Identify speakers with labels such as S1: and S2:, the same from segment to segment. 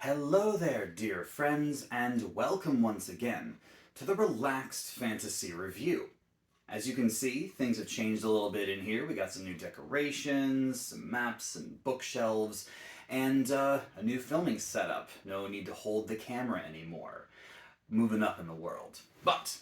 S1: Hello there, dear friends, and welcome once again to the Relaxed Fantasy Review. As you can see, things have changed a little bit in here. We got some new decorations, some maps and bookshelves, and a new filming setup. No need to hold the camera anymore. Moving up in the world. But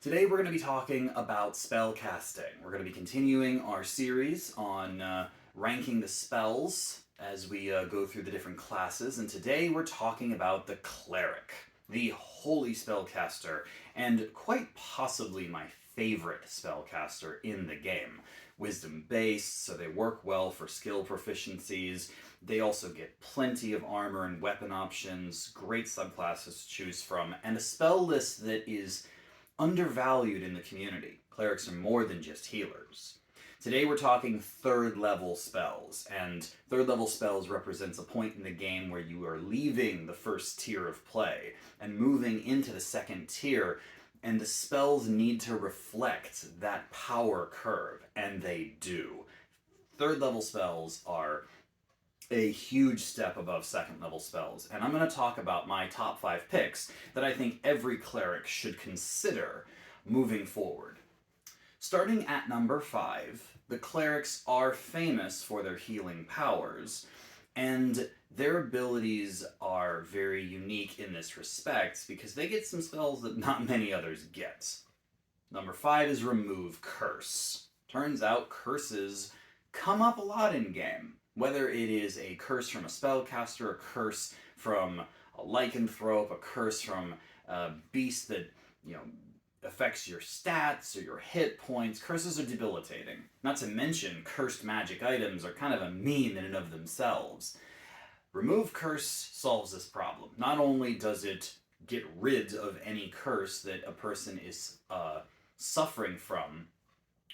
S1: today we're going to be talking about spell casting. We're going to be continuing our series on ranking the spells as we go through the different classes, and today we're talking about the Cleric, the holy spellcaster, and quite possibly my favorite spellcaster in the game. Wisdom based, so they work well for skill proficiencies. They also get plenty of armor and weapon options, great subclasses to choose from, and a spell list that is undervalued in the community. Clerics are more than just healers. Today we're talking third level spells, and third level spells represents a point in the game where you are leaving the first tier of play and moving into the second tier, and the spells need to reflect that power curve, and they do. Third level spells are a huge step above second level spells, and I'm going to talk about my top 5 picks that I think every cleric should consider moving forward. Starting at number 5, the clerics are famous for their healing powers, and their abilities are very unique in this respect because they get some spells that not many others get. Number 5 is Remove Curse. Turns out curses come up a lot in game. Whether it is a curse from a spellcaster, a curse from a lycanthrope, a curse from a beast that, affects your stats or your hit points. Curses are debilitating. Not to mention, cursed magic items are kind of a meme in and of themselves. Remove Curse solves this problem. Not only does it get rid of any curse that a person is suffering from,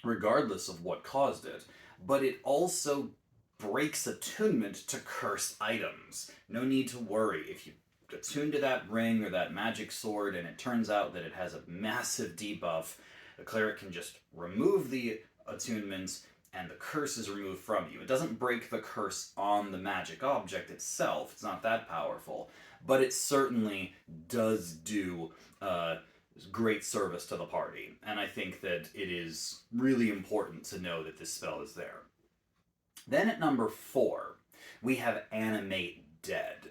S1: regardless of what caused it, but it also breaks attunement to cursed items. No need to worry. If you attuned to that ring or that magic sword and it turns out that it has a massive debuff, the cleric can just remove the attunements and the curse is removed from you. It doesn't break the curse on the magic object itself. It's not that powerful, but it certainly does do great service to the party, and I think that it is really important to know that this spell is there. Then at number 4, we have Animate Dead.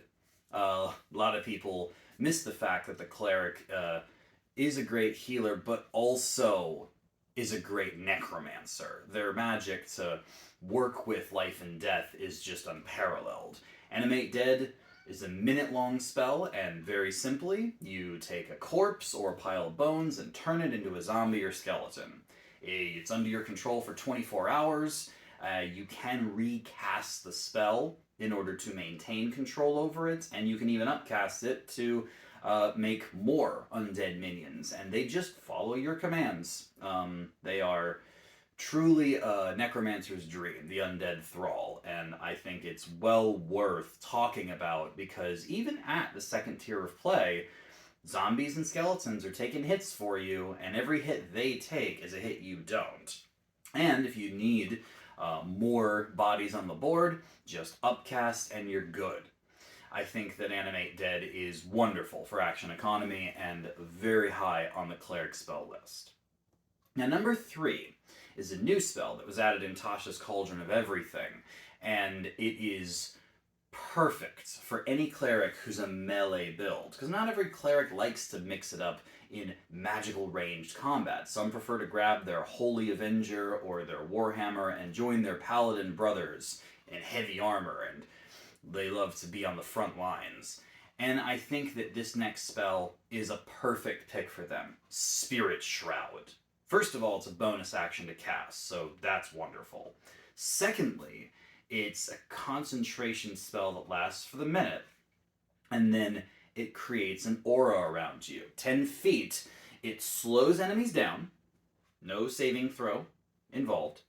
S1: A lot of people miss the fact that the cleric is a great healer, but also is a great necromancer. Their magic to work with life and death is just unparalleled. Animate Dead is a minute-long spell, and very simply, you take a corpse or a pile of bones and turn it into a zombie or skeleton. It's under your control for 24 hours. You can recast the spell in order to maintain control over it, and you can even upcast it to make more undead minions, and they just follow your commands. They are truly a necromancer's dream, the undead thrall, and I think it's well worth talking about because even at the second tier of play, zombies and skeletons are taking hits for you, and every hit they take is a hit you don't. And if you need more bodies on the board, just upcast and you're good. I think that Animate Dead is wonderful for action economy and very high on the cleric spell list. Now number 3 is a new spell that was added in Tasha's Cauldron of Everything, and it is perfect for any cleric who's a melee build, because not every cleric likes to mix it up in magical ranged combat. Some prefer to grab their Holy Avenger or their Warhammer and join their Paladin brothers in heavy armor, and they love to be on the front lines. And I think that this next spell is a perfect pick for them. Spirit Shroud. First of all, it's a bonus action to cast, so that's wonderful. Secondly, it's a concentration spell that lasts for the minute, and then it creates an aura around you. 10 feet, it slows enemies down, no saving throw involved,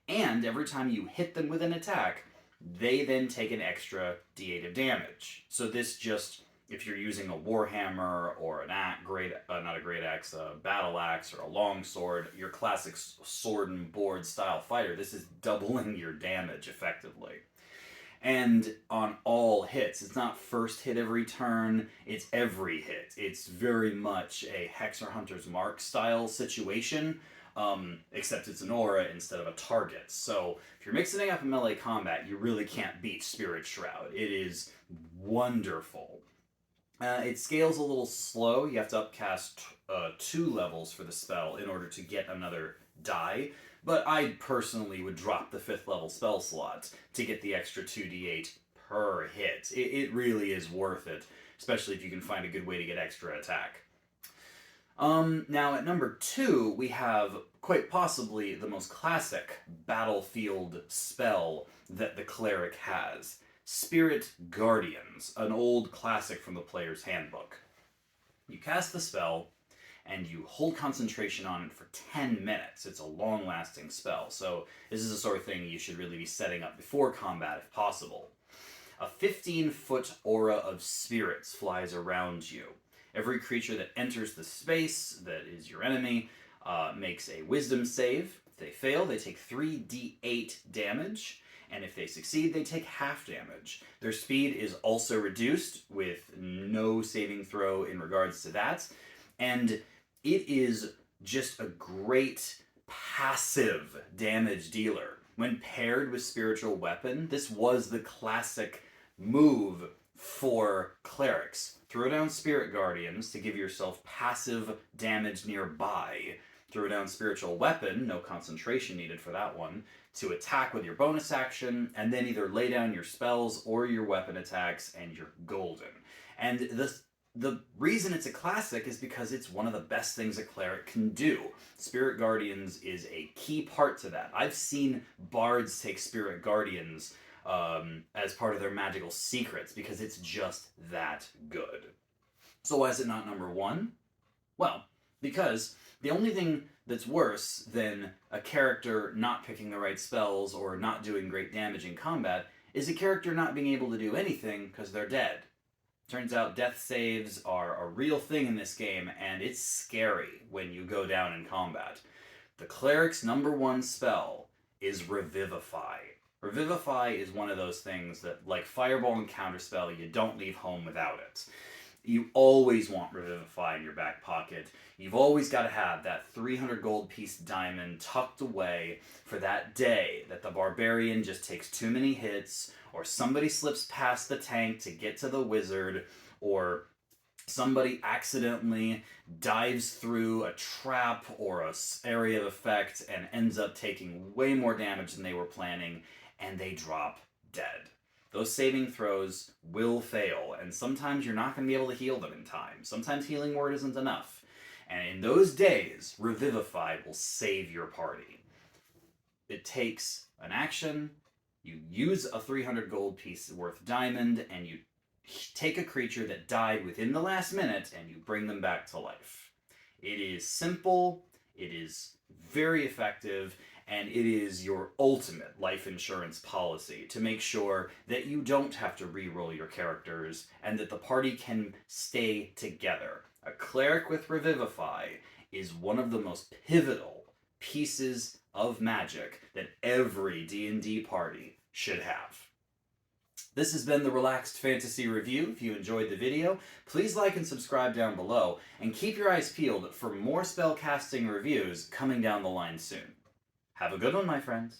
S1: and every time you hit them with an attack, they then take an extra d8 of damage. So this just, if you're using a Warhammer or a battle axe or a longsword, your classic sword and board style fighter, this is doubling your damage effectively. And on all hits. It's not first hit every turn, it's every hit. It's very much a Hex or Hunter's Mark style situation, except it's an aura instead of a target. So if you're mixing up in melee combat, you really can't beat Spirit Shroud. It is wonderful. It scales a little slow. You have to upcast 2 levels for the spell in order to get another die. But I personally would drop the 5th level spell slot to get the extra 2d8 per hit. It really is worth it, especially if you can find a good way to get extra attack. Now at number 2, we have quite possibly the most classic battlefield spell that the Cleric has. Spirit Guardians, an old classic from the player's handbook. You cast the spell, and you hold concentration on it for 10 minutes. It's a long-lasting spell, so this is the sort of thing you should really be setting up before combat if possible. A 15-foot aura of spirits flies around you. Every creature that enters the space that is your enemy makes a wisdom save. If they fail, they take 3d8 damage, and if they succeed, they take half damage. Their speed is also reduced with no saving throw in regards to that, and it is just a great passive damage dealer. When paired with Spiritual Weapon, this was the classic move for clerics. Throw down Spirit Guardians to give yourself passive damage nearby. Throw down Spiritual Weapon, no concentration needed for that one, to attack with your bonus action, and then either lay down your spells or your weapon attacks, and you're golden. And the reason it's a classic is because it's one of the best things a cleric can do. Spirit Guardians is a key part to that. I've seen bards take Spirit Guardians as part of their magical secrets because it's just that good. So why is it not number 1? Well, because the only thing that's worse than a character not picking the right spells or not doing great damage in combat is a character not being able to do anything because they're dead. Turns out death saves are a real thing in this game, and it's scary when you go down in combat. The Cleric's number 1 spell is Revivify. Revivify is one of those things that, like Fireball and Counterspell, you don't leave home without it. You always want Revivify in your back pocket. You've always got to have that 300 gold piece diamond tucked away for that day that the barbarian just takes too many hits, or somebody slips past the tank to get to the wizard, or somebody accidentally dives through a trap or a area of effect and ends up taking way more damage than they were planning, and they drop dead. Those saving throws will fail, and sometimes you're not going to be able to heal them in time. Sometimes Healing Word isn't enough. And in those days, Revivify will save your party. It takes an action, you use a 300 gold piece worth diamond, and you take a creature that died within the last minute, and you bring them back to life. It is simple, it is very effective, and it is your ultimate life insurance policy to make sure that you don't have to re-roll your characters and that the party can stay together. A cleric with Revivify is one of the most pivotal pieces of magic that every D&D party should have. This has been the Relaxed Fantasy Review. If you enjoyed the video, please like and subscribe down below, and keep your eyes peeled for more spellcasting reviews coming down the line soon. Have a good one, my friends.